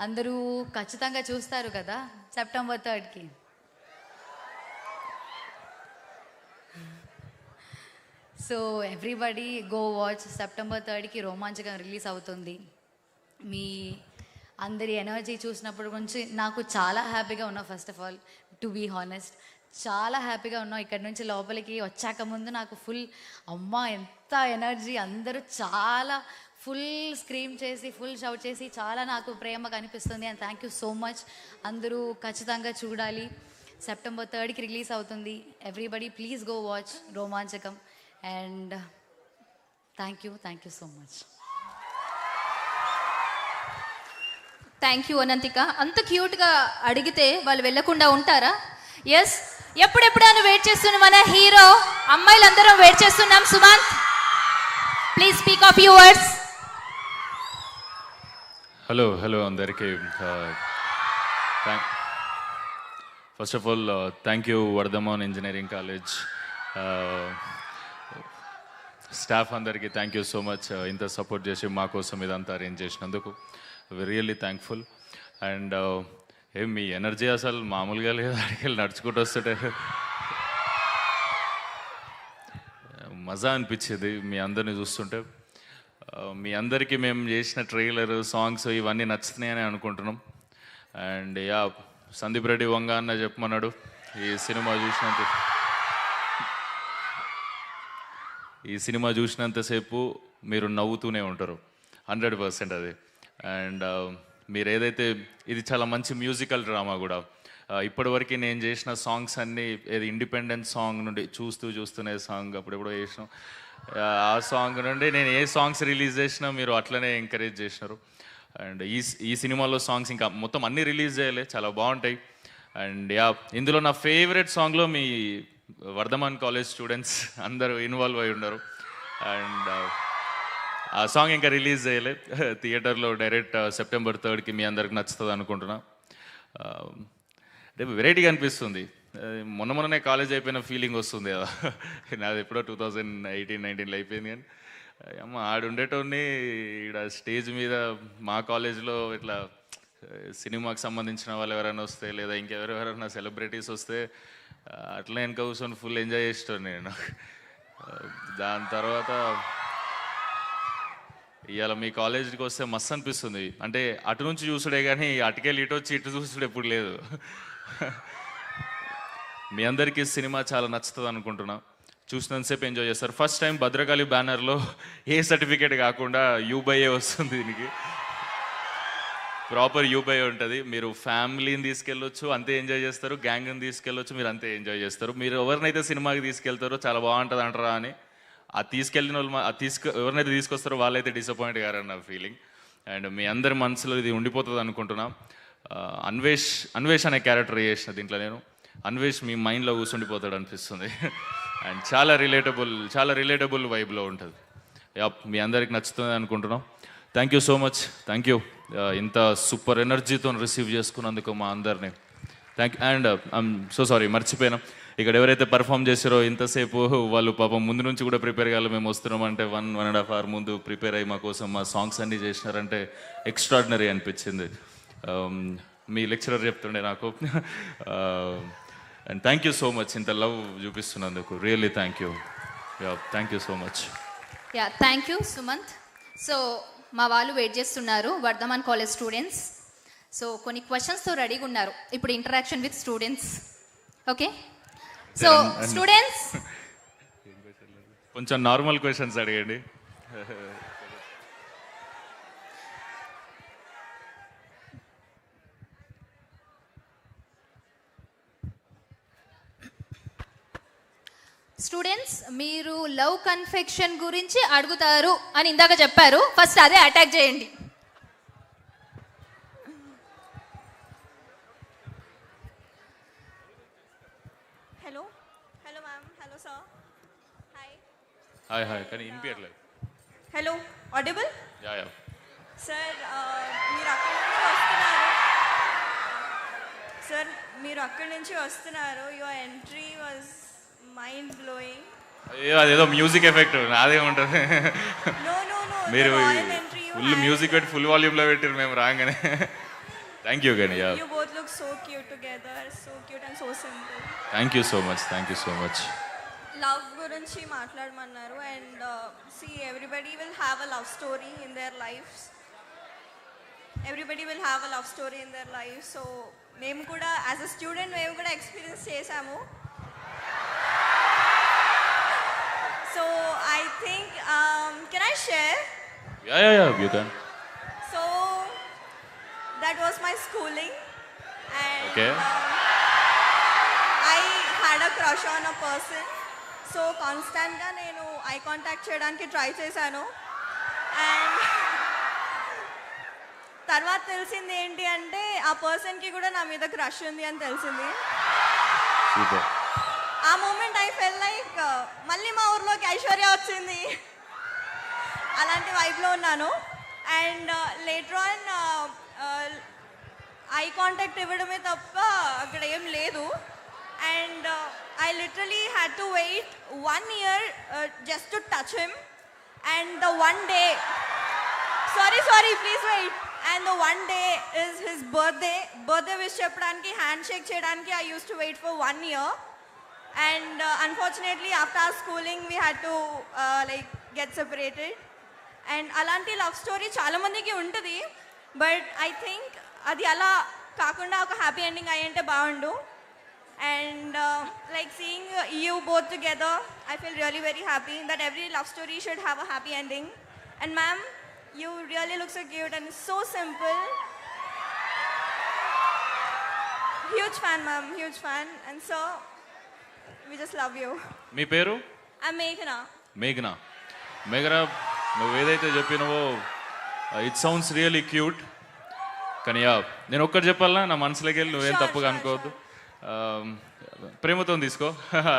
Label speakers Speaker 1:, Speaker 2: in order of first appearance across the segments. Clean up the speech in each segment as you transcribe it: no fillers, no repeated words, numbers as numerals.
Speaker 1: అందరూ ఖచ్చితంగా చూస్తారు కదా సెప్టెంబర్ 3కి. So everybody go watch. September 3కి రోమాంచకం రిలీజ్ అవుతుంది. మీ అందరి ఎనర్జీ చూసినప్పుడు గురించి నాకు చాలా హ్యాపీగా ఉన్నా. First of all to be honest చాలా హ్యాపీగా ఉన్నాం. ఇక్కడ నుంచి లోపలికి వచ్చాక ముందు నాకు ఫుల్ అమ్మ ఎంత ఎనర్జీ, అందరూ చాలా ఫుల్ స్క్రీమ్ చేసి ఫుల్ షౌట్ చేసి చాలా నాకు ప్రేమగా అనిపిస్తుంది. And thank you so much. అందరూ ఖచ్చితంగా చూడాలి. సెప్టెంబర్ 3కి రిలీజ్ అవుతుంది. Everybody please go watch Romanchakam. And thank you so much.
Speaker 2: Thank you Ananthika. అంత క్యూట్గా అడిగితే వాళ్ళు వెళ్ళకుండా ఉంటారా? ఎస్, ఎప్పుడెప్పుడైనా వెయిట్ చేస్తున్న మన హీరో, అమ్మాయిలందరం వెయిట్ చేస్తున్నాం. Sumanth please speak of your words.
Speaker 3: Hello అందరికీ. First of all thank you Vardhaman engineering college staff అందరికీ థ్యాంక్ యూ సో మచ్. ఇంత సపోర్ట్ చేసి మా కోసం ఇదంతా అరేంజ్ చేసినందుకు రియల్లీ థ్యాంక్ఫుల్. అండ్ మీ ఎనర్జీ అసలు మామూలుగా లేదు. అడిగి నడుచుకుంటూ వస్తుంటే మజా అనిపించేది మీ అందరిని చూస్తుంటే. మీ అందరికీ మేము చేసిన ట్రైలర్, సాంగ్స్ ఇవన్నీ నచ్చుతున్నాయని అనుకుంటున్నాం. అండ్ సందీప్ రెడ్డి వంగ అన్న చెప్పమన్నాడు, ఈ సినిమా చూసినంతసేపు మీరు నవ్వుతూనే ఉంటారు 100% అది. అండ్ మీరు ఏదైతే ఇది చాలా మంచి మ్యూజికల్ డ్రామా కూడా. ఇప్పటివరకు నేను చేసిన సాంగ్స్ అన్నీ ఏది ఇండిపెండెంట్ సాంగ్ నుండి చూస్తూనే సాంగ్ అప్పుడెప్పుడో చేసినాం. ఆ సాంగ్ నుండి నేను ఏ సాంగ్స్ రిలీజ్ చేసినా మీరు అట్లనే ఎంకరేజ్ చేసినారు. అండ్ ఈ సినిమాలో సాంగ్స్ ఇంకా మొత్తం అన్నీ రిలీజ్ చేయలే, చాలా బాగుంటాయి. అండ్ ఇందులో నా ఫేవరెట్ సాంగ్లో మీ వర్ధమాన్ కాలేజ్ స్టూడెంట్స్ అందరూ ఇన్వాల్వ్ అయి ఉన్నారు. అండ్ ఆ సాంగ్ ఇంకా రిలీజ్ చేయలే, థియేటర్లో డైరెక్ట్ సెప్టెంబర్ 3కి మీ అందరికి నచ్చుతుంది అనుకుంటున్నా. రేపు వెరైటీగా అనిపిస్తుంది. మొన్ననే కాలేజ్ అయిపోయిన ఫీలింగ్ వస్తుంది కదా. నాది ఎప్పుడో 2018-19లో అయిపోయింది. కానీ అమ్మ ఆడుండేటోని ఇక్కడ స్టేజ్ మీద మా కాలేజ్లో ఇట్లా సినిమాకి సంబంధించిన వాళ్ళు ఎవరైనా వస్తే లేదా ఇంకెవరెవరైనా సెలబ్రిటీస్ వస్తే అట్లా వెనక కూర్చొని ఫుల్ ఎంజాయ్ చేస్తాను నేను. దాని తర్వాత ఇవాళ మీ కాలేజీకి వస్తే మస్తు అనిపిస్తుంది. అంటే అటు నుంచి చూసుడే కానీ అటుకెళ్ళి ఇటు వచ్చి ఇటు చూసుడు ఎప్పుడు లేదు. మీ అందరికీ సినిమా చాలా నచ్చుతుంది అనుకుంటున్నా. చూసినంతసేపు ఎంజాయ్ చేస్తారు. ఫస్ట్ టైం భద్రకాళి బ్యానర్లో ఏ సర్టిఫికేట్ కాకుండా యూబైఏ వస్తుంది. దీనికి ప్రాపర్ యూబైఏ ఉంటుంది. మీరు ఫ్యామిలీని తీసుకెళ్ళొచ్చు, అంతే ఎంజాయ్ చేస్తారు. గ్యాంగ్ని తీసుకెళ్ళొచ్చు, మీరు అంతే ఎంజాయ్ చేస్తారు. మీరు ఎవరినైతే సినిమాకి తీసుకెళ్తారో చాలా బాగుంటుంది అంటారా అని ఆ తీసుకెళ్ళిన వాళ్ళు ఎవరినైతే తీసుకొస్తారో వాళ్ళైతే డిసప్పాయింట్ కారని నా ఫీలింగ్. అండ్ మీ అందరి మనసులో ఇది ఉండిపోతుంది అనుకుంటున్నా. అన్వేష్ అనే క్యారెక్టర్ చేసిన దీంట్లో నేను అన్వేష్ మీ మైండ్లో కూర్చుండిపోతాడు అనిపిస్తుంది. అండ్ చాలా రిలేటబుల్ వైబ్లో ఉంటుంది. మీ అందరికి నచ్చుతుంది అనుకుంటున్నాం. Thank you so much. Thank you ఇంత సూపర్ ఎనర్జీతో రిసీవ్ చేసుకున్నందుకు మా అందరినీ thank you. And I'm so sorry, మర్చిపోయినా ఇక్కడ ఎవరైతే పర్ఫామ్ చేసారో ఇంతసేపు వాళ్ళు పాపం ముందు నుంచి కూడా ప్రిపేర్ కావాలి. మేము వస్తున్నామంటే 1.5 hour ముందు ప్రిపేర్ అయ్యి మా కోసం మా సాంగ్స్ అన్నీ చేసినారంటే ఎక్స్ట్రాడినరీ అనిపించింది. మీ లెక్చరర్ చెప్తుండే నాకు. And thank you so much ఇంత లవ్ చూపిస్తున్నందుకు. Really thank you so much.
Speaker 2: Thank you Sumanth. So మా వాళ్ళు వెయిట్ చేస్తున్నారు, వర్ధమాన్ కాలేజ్ స్టూడెంట్స్. సో కొన్ని క్వశ్చన్స్తో రెడీగా ఉన్నారు. ఇప్పుడు interaction with students. Okay, so students
Speaker 3: కొంచెం నార్మల్ క్వశ్చన్స్ అడగండి.
Speaker 2: స్టూడెంట్స్, మీరు లవ్ కన్ఫెక్షన్ గురించి అడుగుతారు అని ఇందాక చెప్పారు. ఫస్ట్ అదే అటాక్ చేయండి.
Speaker 4: Hello ma'am. Hello sir.
Speaker 3: Hi కానీ ఇన్పియట్లేదు.
Speaker 4: Hello, audible?
Speaker 3: యా
Speaker 4: సార్, మీరు అక్కడి నుంచి వస్తున్నారు. సార్, మీరు అక్కడి నుంచి వస్తున్నారు. Your entry was mind blowing.
Speaker 3: అయ్యో అదేదో మ్యూజిక్ ఎఫెక్ట్ నాదే ఉంటుంది.
Speaker 4: No, no, no.
Speaker 3: మీరు
Speaker 4: The royal entry you
Speaker 3: full
Speaker 4: had.
Speaker 3: Music పెట్టి ఫుల్ వాల్యూమ్లో పెట్టారు మేము రాగానే. థ్యాంక్ యూ కానీ yeah,
Speaker 4: You both look so cute together. So cute and so simple.
Speaker 3: Thank you so much, thank you so much.
Speaker 4: Love గురించి మాట్లాడమన్నారు and see everybody will have a love story in their lives. Everybody will have a love story in their life. So మేము కూడా as a student మేము కూడా experience చేసాము. So I think can I share?
Speaker 3: Yeah yeah yeah you can.
Speaker 4: So that was my schooling and
Speaker 3: Okay.
Speaker 4: I had a crush on a person. So కాన్స్టెంట్గా నేను eye contact చేయడానికి try చేశాను and తర్వాత తెలిసింది ఏంటి అంటే ఆ పర్సన్కి కూడా నా మీద క్రష్ ఉంది అని తెలిసింది.
Speaker 3: సూపర్.
Speaker 4: ఆ మూమెంట్ ఐ ఫెల్ లైక్ మళ్ళీ మా ఊర్లోకి ఐశ్వర్య వచ్చింది అలాంటి వైబ్లో ఉన్నాను. And later on eye contact ఇవ్వడమే తప్ప అక్కడ ఏం లేదు. And I literally had to wait 1 year just to touch him. And the one day, sorry, please wait. And the one day is his birthday wish cheppadaniki, handshake cheyadaniki I used to wait for 1 year. And unfortunately after our schooling we had to like get separated. And alanti love story chaala mandiki untadi, but I think adi ala kaakunda oka happy ending ayante baagundu. And like seeing you both together, I feel really very happy that every love story should have a happy ending. And ma'am, you really look so cute and so simple. Huge fan ma'am, huge fan. And so, we just love you.
Speaker 3: మీ పేరు?
Speaker 4: I'm Meghna.
Speaker 3: మేఘనా. మేఘనా, నువ్వు ఏదైతే చెప్పినవో it sounds really cute. కానీ yeah, నేను ఒక్కటి చెప్పాలా నా మనసులోకి వెళ్ళి, నువ్వేం
Speaker 4: Sure,
Speaker 3: తప్పుగా
Speaker 4: sure,
Speaker 3: అనుకోవద్దు. ప్రేమతో తీసుకో,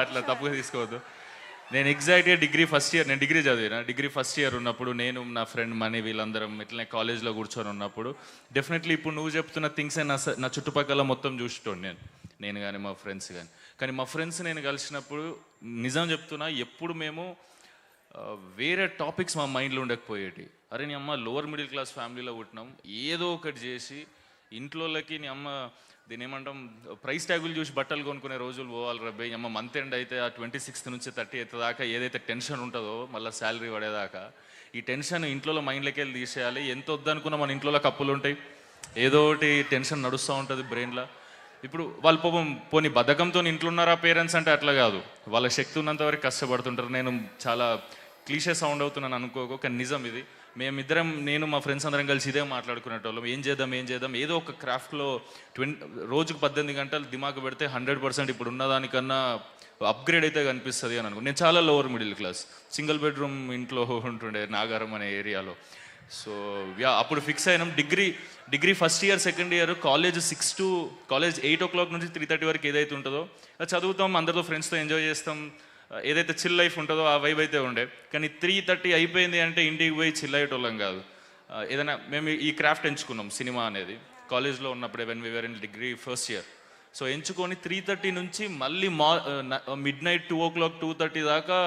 Speaker 3: అట్లా తప్పుగా తీసుకోవద్దు. నేను ఎగ్జాక్ట్గా డిగ్రీ ఫస్ట్ ఇయర్, నేను డిగ్రీ చదివిన, డిగ్రీ ఫస్ట్ ఇయర్ ఉన్నప్పుడు నేను నా ఫ్రెండ్ మనీ వీళ్ళందరం ఇట్లనే కాలేజ్లో కూర్చొని ఉన్నప్పుడు డెఫినెట్లీ ఇప్పుడు నువ్వు చెప్తున్న థింగ్సే నా చుట్టుపక్కల మొత్తం చూసేటోడు నేను కానీ మా ఫ్రెండ్స్ కానీ మా ఫ్రెండ్స్ నేను కలిసినప్పుడు నిజం చెప్తున్నా, ఎప్పుడు మేము వేరే టాపిక్స్ మా మైండ్లో ఉండకపోయేటి. అరే నీ అమ్మ లోవర్ మిడిల్ క్లాస్ ఫ్యామిలీలో పుట్టినాం, ఏదో ఒకటి చేసి ఇంట్లోకి నీ అమ్మ దీని ఏమంటాం ప్రైస్ ట్యాగులు చూసి బట్టలు కొనుక్కునే రోజులు పోవాలి రబ్బే. అమ్మ మంత్ ఎండ్ అయితే ఆ 26th నుంచి 30th దాకా ఏదైతే టెన్షన్ ఉంటుందో మళ్ళీ శాలరీ పడేదాకా, ఈ టెన్షన్ ఇంట్లో మైండ్లోకి వెళ్ళి తీసేయాలి. ఎంత వద్దనుకున్నా మన ఇంట్లో కప్పులు ఉంటాయి, ఏదో ఒకటి టెన్షన్ నడుస్తూ ఉంటుంది బ్రెయిన్లో. ఇప్పుడు వాళ్ళు పోనీ బద్ధకంతో ఇంట్లో ఉన్నారా పేరెంట్స్ అంటే అట్లా కాదు, వాళ్ళ శక్తి ఉన్నంత వరకు కష్టపడుతుంటారు. నేను చాలా క్లీషే సౌండ్ అవుతున్నాను అనుకోకు, కానీ నిజం ఇది. మేమిద్దరం, నేను మా ఫ్రెండ్స్ అందరం కలిసి ఇదే మాట్లాడుకునేటోళ్ళం, ఏం చేద్దాం ఏదో ఒక క్రాఫ్ట్లో రోజుకు 18 గంటలు దిమాగ్ పెడితే 100% ఇప్పుడు ఉన్నదానికన్నా అప్గ్రేడ్ అయితే కనిపిస్తుంది అని అనుకో. నేను చాలా lower middle class, single bedroom ఇంట్లో ఉంటుండే నాగారం అనే ఏరియాలో. సో యా, అప్పుడు ఫిక్స్ అయినాం. Degree first year second year college 8 o'clock నుంచి 3:30 వరకు ఏదైతే ఉంటుందో చదువుతాం, అందరితో ఫ్రెండ్స్తో ఎంజాయ్ చేస్తాం, ఏదైతే చిల్ లైఫ్ ఉంటుందో ఆ వైబ్ అయితే ఉండే. కానీ 3:30 అయిపోయింది అంటే ఇంటికి పోయి చిల్ అయ్యేటోళ్ళం కాదు. ఏదైనా మేము ఈ క్రాఫ్ట్ ఎంచుకున్నాం సినిమా అనేది కాలేజ్లో ఉన్నప్పుడే, when we were in degree first year. So ఎంచుకొని 3:30 నుంచి మళ్ళీ midnight 2 o'clock 2:30 దాకా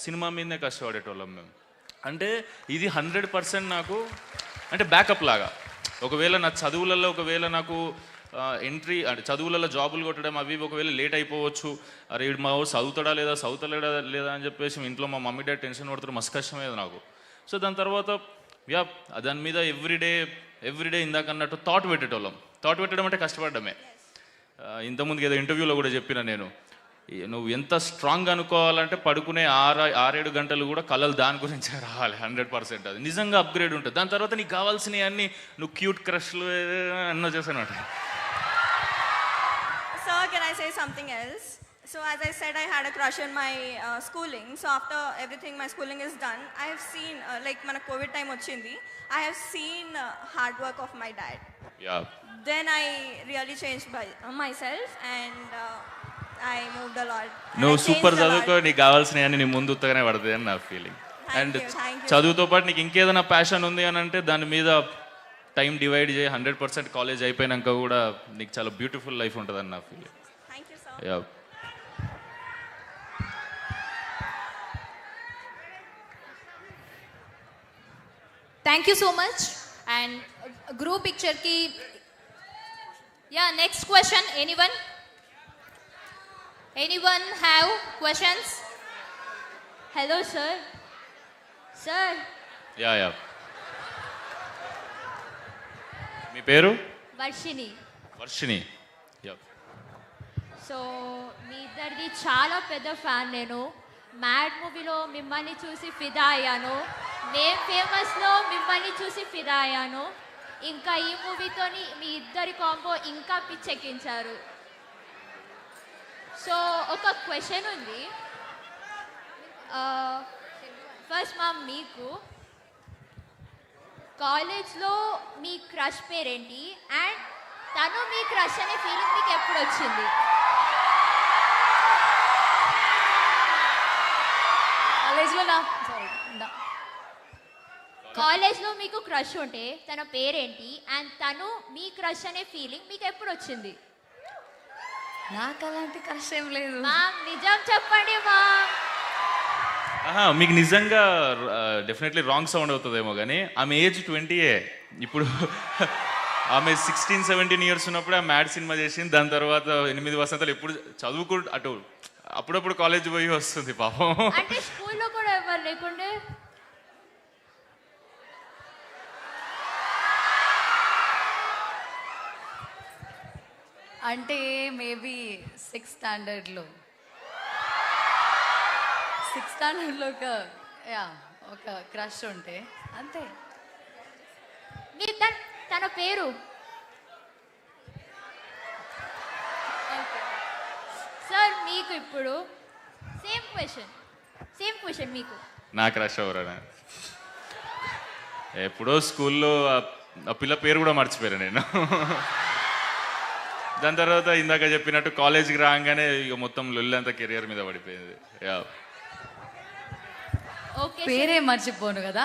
Speaker 3: సినిమా మీదనే కష్టపడేటోళ్ళం మేము. అంటే ఇది 100% నాకు అంటే బ్యాకప్ లాగా. ఒకవేళ నా చదువులలో నాకు ఎంట్రీ అంటే చదువులలో జాబులు కొట్టడం అవి ఒకవేళ లేట్ అయిపోవచ్చు, అరే మా చదువుతాడా లేదా అని చెప్పేసి ఇంట్లో మా మమ్మీ డాడీ టెన్షన్ పడుతారు, మస్తు కష్టమయ్యేది నాకు. సో దాని తర్వాత యా, దాని మీద ఎవ్రీడే ఇందాక అన్నట్టు థాట్ పెట్టడం అంటే కష్టపడమే. ఇంతకుముందుకు ఏదో ఇంటర్వ్యూలో కూడా చెప్పిన నేను, నువ్వు ఎంత స్ట్రాంగ్ అనుకోవాలంటే పడుకునే 6-7 గంటలు కూడా కళలు దాని గురించే రావాలి. 100% అది నిజంగా అప్గ్రేడ్ ఉంటుంది. దాని తర్వాత నీకు కావాల్సినవి అన్నీ నువ్వు క్యూట్ క్రష్లు అన్నో చేసానమాట.
Speaker 4: Sir, can I say something else? So as I said, I had a crush in my schooling. So after everything my schooling is done, I have seen like mana COVID time ochindi, I have seen hard work of my dad.
Speaker 3: Yeah.
Speaker 4: Then I really changed myself and I moved a lot.
Speaker 3: నువ్వు super చదువుకో, నీకు కావాల్సినవి అన్ని నీ ముందు ఉత్తగానే పడుతుంది అని నా ఫీలింగ్. And
Speaker 4: thank you.
Speaker 3: చదువుతో పాటు నీకు ఇంకేదైనా ప్యాషన్ ఉంది అని అంటే దాని మీద టైం డివైడ్ చేయి. 100% కాలేజ్ అయిపోయినాక కూడా నీకు చాలా బ్యూటిఫుల్ లైఫ్ ఉంటుందని నా feeling.
Speaker 4: Thank you, sir.
Speaker 3: Yeah.
Speaker 2: Thank you so much. And group పిక్చర్కి next question. Anyone have questions?
Speaker 5: Hello, sir. Sir,
Speaker 3: yeah మీ పేరు?
Speaker 5: Varshini.
Speaker 3: వర్షిని. యా
Speaker 5: సో మీ ఇద్దరిది చాలా పెద్ద ఫ్యాన్ నేను. మ్యాడ్ మూవీలో మిమ్మల్ని చూసి ఫిదా అయ్యాను. మేం ఫేమస్లో మిమ్మల్ని చూసి ఫిదా అయ్యాను. ఇంకా ఈ మూవీతోని మీ ఇద్దరి కాంబో ఇంకా పిచ్చెక్కించారు. సో ఒక క్వశ్చన్ ఉంది. ఫస్ట్ మ్యామ్, మీకు కాలేజ్లో మీ క్రష్ పేరేంటి? అండ్ తను మీ క్రష్ అనే ఫీలింగ్ మీకు ఎప్పుడు వచ్చింది?
Speaker 1: కాలేజ్లో
Speaker 5: కాలేజ్లో మీకు క్రష్ ఉంటే తన పేరేంటి? అండ్ తను మీ క్రష్ అనే ఫీలింగ్ మీకు ఎప్పుడు వచ్చింది?
Speaker 1: నాకు అలాంటి క్రష్ ఏం లేదు.
Speaker 5: మ్యామ్ నిజం చెప్పండి మ్యామ్.
Speaker 3: మీకు నిజంగా డెఫినెట్లీ రాంగ్ సౌండ్ అవుతుందేమో కానీ ఆమె ఏజ్ 20. ఇప్పుడు ఆమె 16-17 ఇయర్స్ ఉన్నప్పుడు ఆ మ్యాడ్ సినిమా చేసింది. దాని తర్వాత 8 వసంతాలు ఎప్పుడు అప్పుడప్పుడు కాలేజ్ పోయి వస్తుంది పాపం.
Speaker 5: అంటే స్కూల్లో కూడా ఎవరు లేకుండే?
Speaker 1: అంటే మేబీ 6th స్టాండర్డ్లో ఒక క్రష్ ఉంటే అంతే.
Speaker 5: మీ తన పేరు? సార్ మీకు ఇప్పుడు సేమ్ క్వశ్చన్ మీకు.
Speaker 3: నా క్రష్ ఎవరన్నా? ఎప్పుడో స్కూల్లో ఆ పిల్ల పేరు కూడా మర్చిపోయాను నేను. దాని తర్వాత ఇందాక చెప్పినట్టు కాలేజ్కి రాగానే ఇక మొత్తం లొల్లంతా కెరియర్ మీద పడిపోయింది. యా
Speaker 5: ఓకే
Speaker 1: పేరే మర్చిపోను కదా.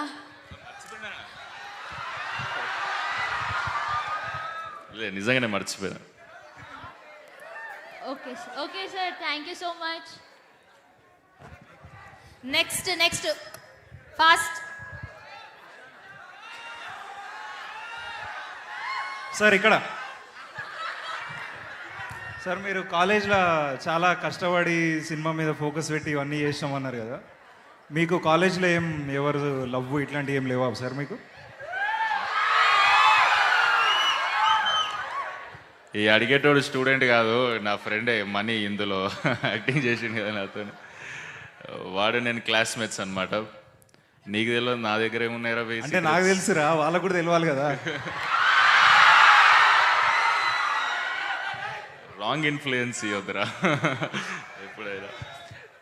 Speaker 3: నిజంగానే మర్చిపోయాను.
Speaker 5: Okay sir, thank you so much.
Speaker 2: Next fast.
Speaker 6: Sir ఇక్కడ సార్ మీరు కాలేజ్లో చాలా కష్టపడి సినిమా మీద ఫోకస్ పెట్టి ఇవన్నీ చేసినామన్నారు కదా, మీకు కాలేజ్లో ఎవరు లవ్ ఇట్లాంటివి ఏం లేవా సార్ మీకు?
Speaker 3: ఈ అడిగేటోడు స్టూడెంట్ కాదు, నా ఫ్రెండే మనీ ఇందులో యాక్టింగ్ చేసిండు కదా నాతో. వాడు నేను క్లాస్మేట్స్ అనమాట. నీకు తెలియదు నా దగ్గర ఏమున్నాయిరా?
Speaker 6: అంటే నాకు తెలుసురా, వాళ్ళకు కూడా తెలియాలి కదా.
Speaker 3: రాంగ్ ఇన్ఫ్లుయెన్స్ ఇవ్వద్దురా ఎప్పుడైనా.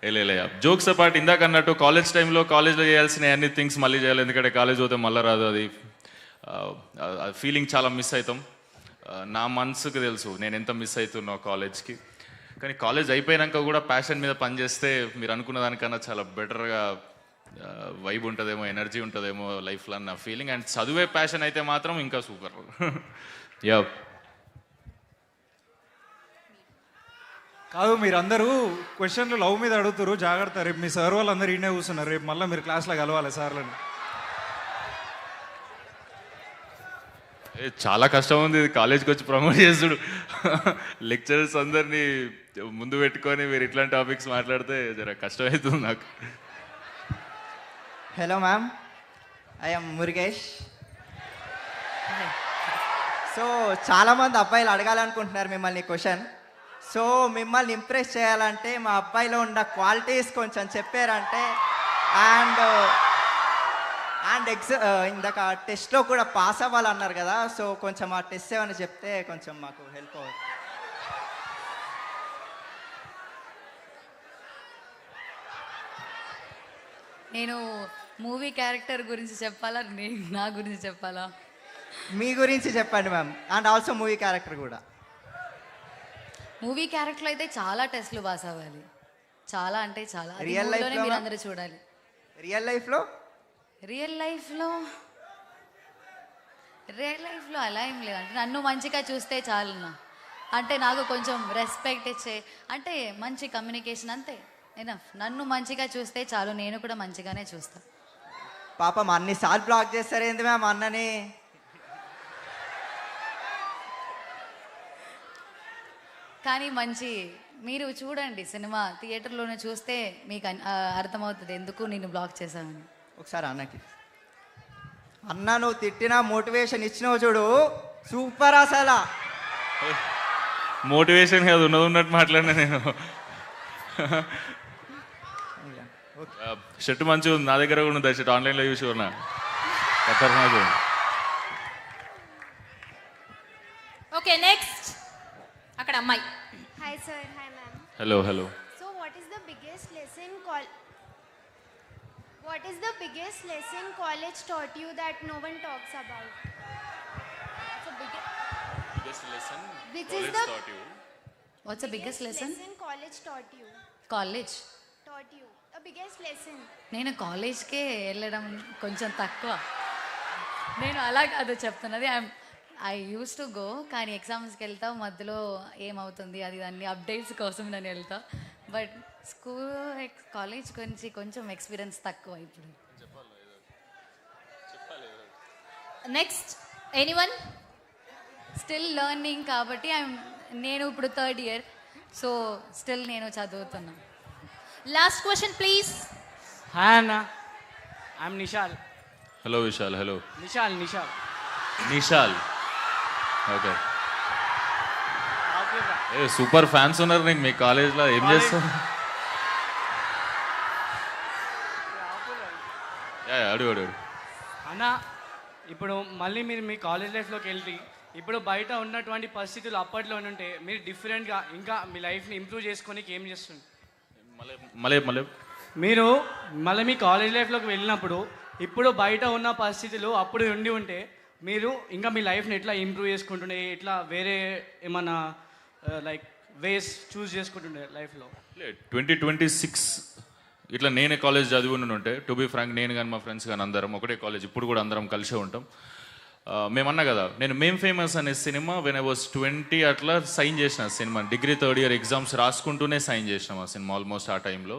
Speaker 3: వెళ్ళా జోక్స్ అపార్ట్, ఇందాక అన్నట్టు కాలేజ్ టైంలో కాలేజ్లో చేయాల్సిన అన్ని థింగ్స్ మళ్ళీ చేయాలి. ఎందుకంటే కాలేజ్ పోతే మళ్ళీ రాదు. అది ఫీలింగ్ చాలా మిస్ అవుతాం. నా మనసుకు తెలుసు నేను ఎంత మిస్ అవుతున్నా కాలేజ్కి. కానీ కాలేజ్ అయిపోయాక కూడా ప్యాషన్ మీద పనిచేస్తే మీరు అనుకున్న దానికన్నా చాలా బెటర్గా వైబ్ ఉంటుందేమో, ఎనర్జీ ఉంటుందేమో లైఫ్లో అన్న ఫీలింగ్. అండ్ చదివే ప్యాషన్ అయితే మాత్రం ఇంకా సూపర్. యా
Speaker 6: కాదు, మీరందరూ క్వశ్చన్లు లవ్ మీద అడుగుతారు, జాగ్రత్త. రేపు మీ సార్ వాళ్ళందరూ ఈయనే కూర్చున్నారు, రేపు మళ్ళీ మీరు క్లాస్లో కలవాలి సార్లను.
Speaker 3: చాలా కష్టం ఉంది ఇది, కాలేజ్కి వచ్చి ప్రమోట్ చేస్తుడు. లెక్చరర్స్ అందరినీ ముందు పెట్టుకొని మీరు ఇట్లాంటి టాపిక్స్ మాట్లాడితే జర కష్టమవుతుంది నాకు.
Speaker 7: Hello ma'am, I M Murugesh. So చాలామంది అబ్బాయిలు అడగాలనుకుంటున్నారు మిమ్మల్ని క్వశ్చన్. సో మిమ్మల్ని ఇంప్రెస్ చేయాలంటే మా అబ్బాయిలో ఉన్న క్వాలిటీస్ కొంచెం చెప్పారంటే, అండ్ ఇందాక టెస్ట్లో కూడా పాస్ అవ్వాలన్నారు కదా, సో కొంచెం ఆ టెస్ట్ ఏమైనా చెప్తే కొంచెం మాకు హెల్ప్ అవుతుంది.
Speaker 1: నేను మూవీ క్యారెక్టర్ గురించి చెప్పాలా, నా గురించి చెప్పాలా?
Speaker 7: మీ గురించి చెప్పండి ma'am, and also movie character కూడా.
Speaker 1: మూవీ క్యారెక్టర్లో అయితే చాలా టెస్ట్లు పాస్ అవ్వాలి, చాలా అంటే చాలా. అది
Speaker 7: Real
Speaker 1: movie
Speaker 7: life
Speaker 1: లోనే
Speaker 7: లో
Speaker 1: మీరు
Speaker 7: ma'am?
Speaker 1: అందరూ చూడాలి.
Speaker 7: రియల్
Speaker 1: లైఫ్లో అలా ఏం లేదు. అంటే నన్ను మంచిగా చూస్తే చాలు. అంటే నాకు కొంచెం రెస్పెక్ట్ ఇచ్చే, అంటే మంచి కమ్యూనికేషన్ అంతే ఎనఫ్. నన్ను మంచిగా చూస్తే చాలు, నేను కూడా మంచిగానే చూస్తాను.
Speaker 7: పాపం అన్నిసార్లు బ్లాక్ చేస్తారు ఏంది మ్యామ్ అన్నని.
Speaker 1: కానీ మంచి మీరు చూడండి సినిమా థియేటర్లోనే చూస్తే మీకు అర్థమవుతుంది ఎందుకు నేను బ్లాక్ చేశానని.
Speaker 7: ఒకసారి అన్నకి, అన్న నువ్వు తిట్టిన మోటివేషన్ ఇచ్చినావు చూడు, సూపర్ అసలు.
Speaker 3: మోటివేషన్ కాదు, ఉన్నట్టు మాట్లాడినా నేను. షర్ట్ మంచిగా ఉంది, నా దగ్గర కూడా ఉంది షర్ట్, ఆన్లైన్లో చూసి ఉన్నా. ఖతర్నాక్.
Speaker 2: ఓకే నెక్స్ట్ అక్కడ అమ్మాయి.
Speaker 8: Hi sir, hi ma'am.
Speaker 3: Hello hello.
Speaker 8: So what is the biggest lesson college taught you that no one talks about? Which is the
Speaker 1: what's the biggest lesson?
Speaker 8: college taught you?
Speaker 1: College
Speaker 8: The biggest lesson.
Speaker 1: నేను కాలేజ్కే వెళ్ళడం కొంచెం తక్కువ. నేను అలా కాదు చెప్తున్నది, I use to go, కానీ ఎగ్జామ్స్కి వెళ్తా, మధ్యలో ఏమవుతుంది అది అన్ని అప్డేట్స్ కోసం నేను వెళ్తా. బట్ కాలేజ్ గురించి కొంచెం ఎక్స్పీరియన్స్ తక్కువ ఇప్పుడు.
Speaker 2: Next anyone?
Speaker 1: స్టిల్ లెర్నింగ్ కాబట్టి నేను ఇప్పుడు 3rd year, సో స్టిల్ నేను చదువుతున్నా.
Speaker 2: Last question please.
Speaker 9: హాయ్ అన్న, I'm Nishal.
Speaker 3: Hello Vishal. Hello
Speaker 9: Nishal.
Speaker 3: Nishal. Okay. ఏ సూపర్ ఫ్యాన్స్ ఉన్నారు నీకు మీ కాలేజ్లో. ఏం చేస్తావు? అడుగు అడుగు.
Speaker 9: అన్న, ఇప్పుడు మళ్ళీ మీరు మీ కాలేజ్ లైఫ్లోకి వెళ్ళి ఇప్పుడు బయట ఉన్నటువంటి పరిస్థితులు అప్పట్లో ఉంటే మీరు డిఫరెంట్గా ఇంకా మీ లైఫ్ని ఇంప్రూవ్ చేసుకోనికి ఏం చేస్తుంది?
Speaker 3: మళ్ళీ
Speaker 9: మీరు మళ్ళీ మీ కాలేజ్ లైఫ్లోకి వెళ్ళినప్పుడు ఇప్పుడు బయట ఉన్న పరిస్థితులు అప్పుడు ఉంటే మీరు ఇంకా మీ లైఫ్ని ఎట్లా ఇంప్రూవ్ చేసుకుంటుండే, ఎట్లా వేరే ఏమన్నా లైక్ వేస్ చూస్ చేసుకుంటుండే లైఫ్లో?
Speaker 3: 2026 ఇట్లా నేనే కాలేజ్ చదివి ఉంటే, టు బి ఫ్రాంక్, నేను కానీ మా ఫ్రెండ్స్ కానీ అందరం ఒకటే కాలేజ్, ఇప్పుడు కూడా అందరం కలిసే ఉంటాం. మేమన్నా కదా, నేను మేమ్ ఫేమస్ అనే సినిమా వెన్ ఐ వాజ్ 20 అట్లా సైన్ చేసిన సినిమా. డిగ్రీ 3rd year ఎగ్జామ్స్ రాసుకుంటూనే సైన్ చేసినాం ఆ సినిమా ఆల్మోస్ట్ ఆ టైంలో.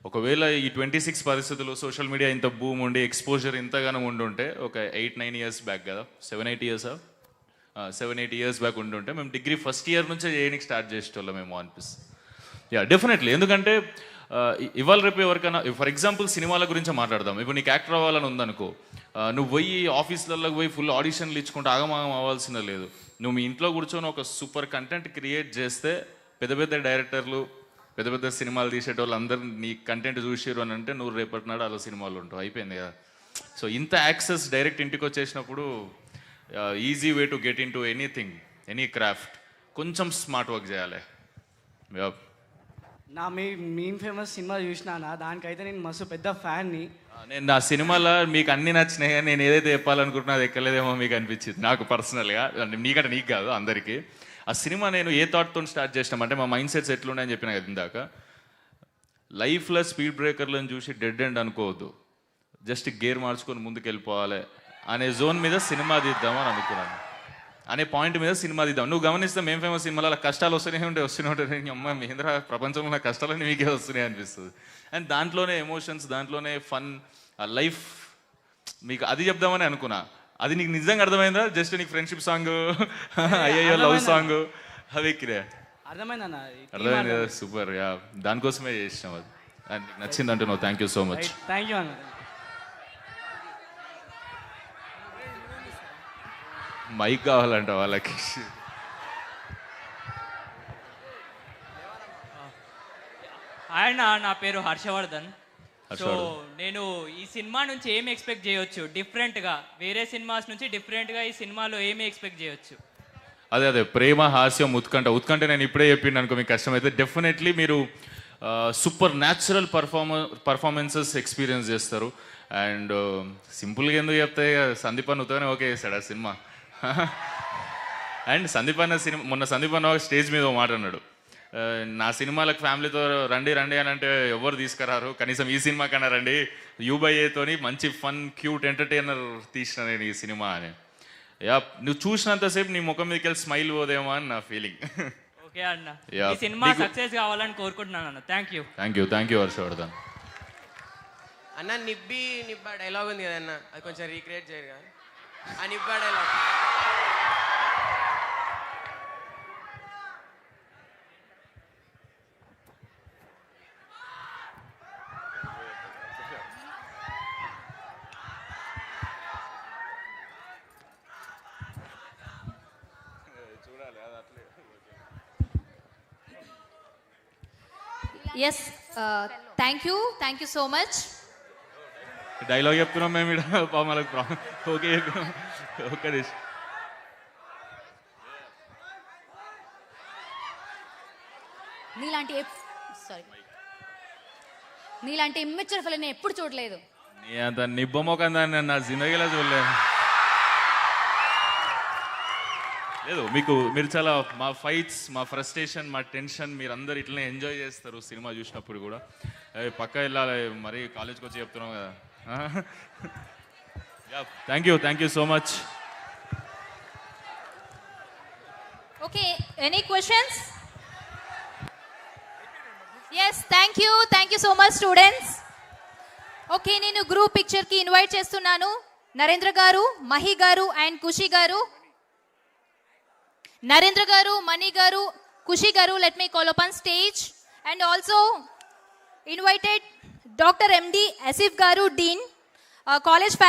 Speaker 3: ఒకవేళ ఈ 26 పరిస్థితులు సోషల్ మీడియా ఇంత బూమ్ ఉండి ఎక్స్పోజర్ ఇంతగానో ఉండుంటే, ఒక 8-9 years బ్యాక్ కదా, 7-8 years బ్యాక్ ఉండుంటే మేము డిగ్రీ 1st year నుంచే చేయడానికి స్టార్ట్ చేసేటోళ్ళం మేము అనిపిస్తుంది. డెఫినెట్లీ. ఎందుకంటే ఇవాళ రేపు ఎవరికైనా, ఫర్ ఎగ్జాంపుల్ సినిమాల గురించి మాట్లాడదాం. ఇప్పుడు నీకు యాక్టర్ అవ్వాలని ఉందనుకో, నువ్వు పోయి ఆఫీసులలోకి పోయి ఫుల్ ఆడిషన్లు ఇచ్చుకుంటూ ఆగమాగం అవ్వాల్సిన లేదు. నువ్వు మీ ఇంట్లో కూర్చొని ఒక సూపర్ కంటెంట్ క్రియేట్ చేస్తే పెద్ద పెద్ద డైరెక్టర్లు, పెద్ద పెద్ద సినిమాలు తీసేటోళ్ళు అందరూ నీ కంటెంట్ చూసిరు అని అంటే నువ్వు రేపటి నాడు అలా సినిమాలు ఉంటావు. అయిపోయింది కదా. సో ఇంత యాక్సెస్ డైరెక్ట్ ఇంటికి వచ్చేసినప్పుడు easy way to get in to anything, any craft. కొంచెం స్మార్ట్ వర్క్ చేయాలి.
Speaker 9: నా మీమ్ ఫేమస్ సినిమా చూసినా, దానికైతే నేను మస్తు పెద్ద ఫ్యాన్ని.
Speaker 3: నేను నా సినిమాలో మీకు అన్ని నచ్చినాయి, నేను ఏదైతే చెప్పాలనుకుంటున్నా అది ఎక్కలేదేమో మీకు అనిపించింది నాకు పర్సనల్గా. నీకంటే నీకు కాదు, అందరికీ. ఆ సినిమా నేను ఏ థాట్తో స్టార్ట్ చేసినామంటే, మా మైండ్ సెట్స్ ఎట్లున్నాయని చెప్పినా కదా ఇందాక. లైఫ్లో స్పీడ్ బ్రేకర్లను చూసి డెడ్ ఎండ్ అనుకోవద్దు, జస్ట్ గేర్ మార్చుకొని ముందుకు వెళ్ళిపోవాలి అనే జోన్ మీద సినిమా తీద్దామని అనుకున్నాను. అనే పాయింట్ మీద సినిమా తీద్దాం. నువ్వు గమనిస్తే మేము ఫేమస్ సినిమాలో అలా కష్టాలు వస్తూనే ఉంటాయి. అమ్మ మహేంద్ర, ప్రపంచంలో ఉన్న కష్టాలన్నీ మీకే వస్తున్నాయి అనిపిస్తుంది. అండ్ దాంట్లోనే ఎమోషన్స్, దాంట్లోనే ఫన్, ఆ లైఫ్ మీకు అది చెప్దామని అనుకున్నా. అది నీకు నిజంగా అర్థమైందా? జస్ట్ నీకు ఫ్రెండ్షిప్ సాంగ్, అయ్యో లవ్ సాంగ్ అవి ఎక్కిరే
Speaker 9: అర్థమైందన్న?
Speaker 3: అర్థమైంది కదా. సూపర్. దానికోసమే చేసినాం అది. అండ్ నీకు నచ్చింది అంటున్నావు. Thank you so much.
Speaker 9: Thank you అన్న.
Speaker 3: మైక్ కావాలంట వాళ్ళకి.
Speaker 10: ఆయన నా పేరు హర్షవర్ధన్. సో నేను ఈ సినిమా నుంచి ఏమి ఎక్స్పెక్ట్ చేయొచ్చు డిఫరెంట్గా, వేరే సినిమాస్ నుంచి డిఫరెంట్గా ఈ సినిమాలో ఏమి ఎక్స్పెక్ట్ చేయొచ్చు?
Speaker 3: అదే ప్రేమ, హాస్యం, ఉత్కంఠ నేను ఇప్పుడే చెప్పిండు అనుకో మీకు కష్టమైతే. డెఫినెట్లీ మీరు సూపర్ న్యాచురల్ పర్ఫార్మెన్సెస్ ఎక్స్పీరియన్స్ చేస్తారు. అండ్ సింపుల్గా ఎందుకు చెప్తే, సందీప్ అన్న ఉత్తగానే ఓకే చేస్తాడు ఆ సినిమా. అండ్ సందీప్ అన్న మొన్న సందీప్ అన్న స్టేజ్ మీద మాట అన్నాడు, నా సినిమాలకు ఫ్యామిలీతో రండి అని అంటే ఎవరు తీసుకురారు, కనీసం ఈ సినిమా కన్నా రండి, యూబైఏతోని మంచి ఫన్ క్యూట్ ఎంటర్టైనర్ తీసిన నేను ఈ సినిమా అని. నువ్వు చూసినంతసేపు నీ ముఖం మీదకి వెళ్ళి స్మైల్ పోదేమో అని నా ఫీలింగ్.
Speaker 10: ఓకే అన్న, ఈ సినిమా సక్సెస్ కావాలని కోరుకుంటున్నాను అన్న. Thank you
Speaker 3: Harshavardhan.
Speaker 11: అన్న నిబ్బా డైలాగ్ ఉంది కదా అన్న, అది కొంచెం రీక్రియేట్ చేయరు కదా ఆ నిబ్బా dialogue.
Speaker 2: Yes thank you so much.
Speaker 3: Dialogue చెప్తున్నాం మేము ఇక్కడ మనకు ఓకే ఓకే దిస్
Speaker 1: నీలాంటి ఇమ్మెచ్యూర్ ఫిల్మ్ నేను ఎప్పుడు చూడలేదు.
Speaker 3: నీ అంత నిబ్బమోకం దాన్ని నా జిందగీలో చూడలేదు. లేదు మీరు చాలా మా ఫైట్స్, మా ఫ్రస్ట్రేషన్, మా టెన్షన్ మీరు అందరు ఇట్లనే ఎంజాయ్ చేస్తారు సినిమా చూసినప్పుడు కూడా. పక్క వెళ్ళాలి మరి కాలేజ్కి వచ్చి చెప్తున్నాం కదా. Thank you so much.
Speaker 2: Okay, any questions? Yes thank you so much students. Okay, నేను గ్రూప్ పిక్చర్కి ఇన్వైట్ చేస్తున్నాను నరేంద్ర గారు, మహి గారు అండ్ ఖుషి గారు. Narendra garu, Mani garu, Kushi garu, let me call upon stage. And also invited Dr. MD Asif garu, Dean, college faculty.